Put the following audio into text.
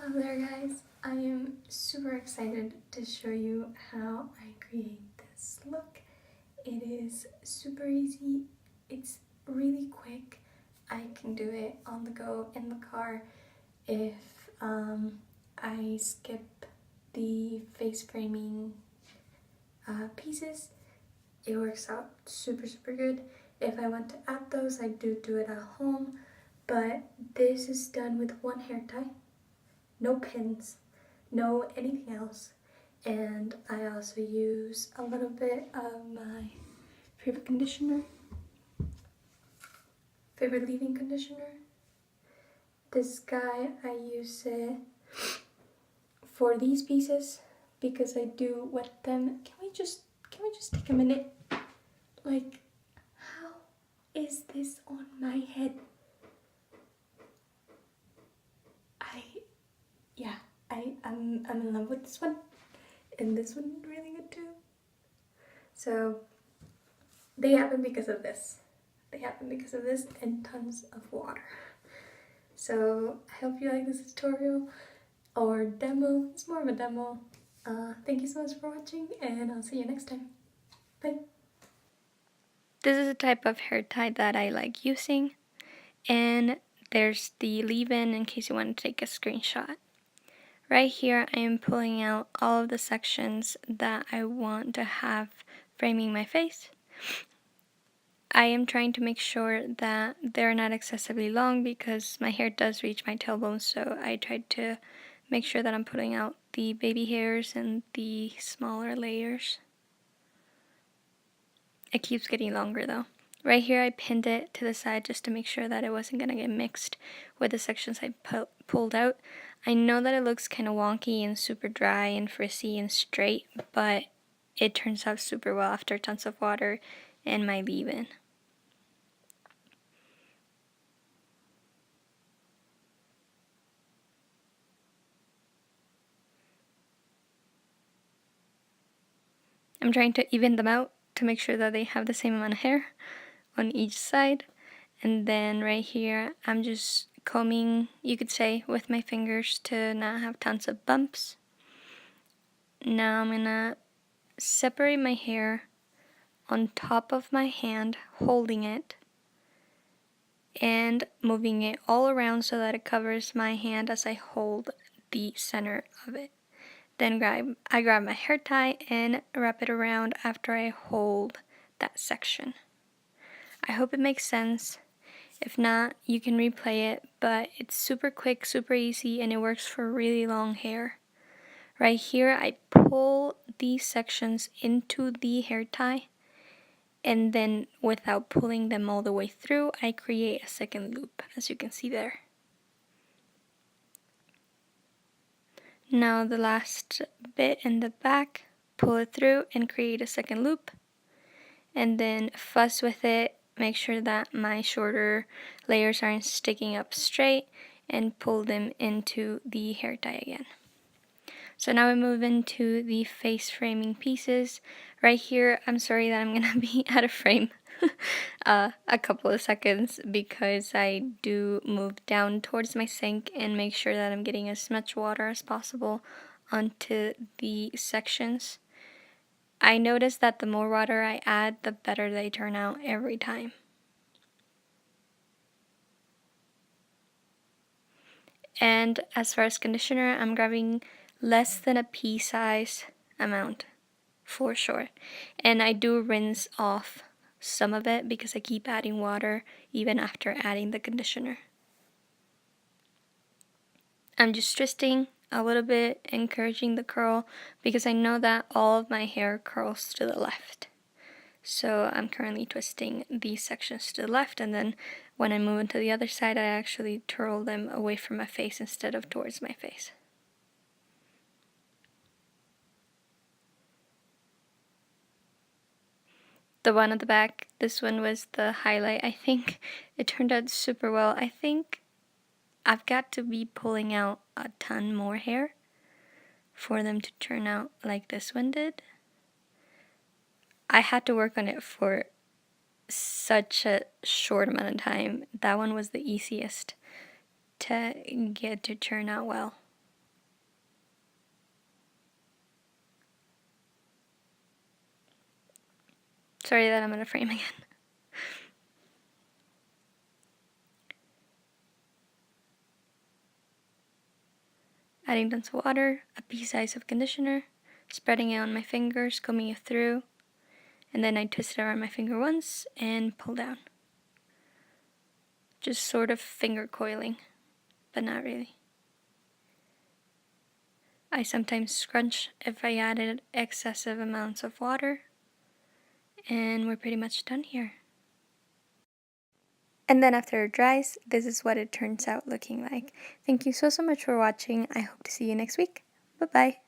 Hello there guys, I am super excited to show you how I create this look. It is super easy, it's really quick, I can do it on the go in the car if I skip the face framing pieces. It works out super good. If I want to add those, I do it at home, but this is done with one hair tie. No pins, no anything else. And I also use a little bit of my favorite leave-in conditioner. This guy, I use it for these pieces because I do wet them. Can we just take a minute? Like, how is this on my head? I'm in love with this one, and this one really good too. So they happen because of this. They happen because of this and tons of water. So I hope you like this tutorial or demo. It's more of a demo. Thank you so much for watching, and I'll see you next time. Bye. This is a type of hair tie that I like using, and there's the leave-in in case you want to take a screenshot. Right here I am pulling out all of the sections that I want to have framing my face. I am trying to make sure that they're not excessively long because my hair does reach my tailbone, so I tried to make sure that I'm pulling out the baby hairs and the smaller layers. It keeps getting longer though. Right here I pinned it to the side just to make sure that it wasn't going to get mixed with the sections I pulled out. I know that it looks kind of wonky and super dry and frizzy and straight, but it turns out super well after tons of water and my leave-in. I'm trying to even them out to make sure that they have the same amount of hair on each side. And then right here, I'm just combing, you could say, with my fingers to not have tons of bumps. Now I'm gonna separate my hair on top of my hand, holding it, and moving it all around so that it covers my hand as I hold the center of it. Then I grab my hair tie and wrap it around after I hold that section. I hope it makes sense. If not, you can replay it, but it's super quick, super easy, and it works for really long hair. Right here, I pull these sections into the hair tie, and then without pulling them all the way through, I create a second loop, as you can see there. Now the last bit in the back, pull it through and create a second loop, and then fuss with it, make sure that my shorter layers aren't sticking up straight, and pull them into the hair tie again. So now we move into the face framing pieces. Right here, I'm sorry that I'm gonna be out of frame a couple of seconds because I do move down towards my sink and make sure that I'm getting as much water as possible onto the sections. I notice that the more water I add, the better they turn out every time. And as far as conditioner, I'm grabbing less than a pea size amount for sure. And I do rinse off some of it because I keep adding water even after adding the conditioner. I'm just twisting a little bit, encouraging the curl because I know that all of my hair curls to the left. So I'm currently twisting these sections to the left, and then when I move into the other side, I actually twirl them away from my face instead of towards my face. The one at the back, this one was the highlight. I think it turned out super well. I think I've got to be pulling out a ton more hair for them to turn out like this one did. I had to work on it for such a short amount of time. That one was the easiest to get to turn out well. Sorry that I'm out of frame again. Adding tons of water, a pea size of conditioner, spreading it on my fingers, combing it through, and then I twist it around my finger once and pull down. Just sort of finger coiling, but not really. I sometimes scrunch if I added excessive amounts of water, and we're pretty much done here. And then after it dries, this is what it turns out looking like. Thank you so much for watching. I hope to see you next week. Bye-bye.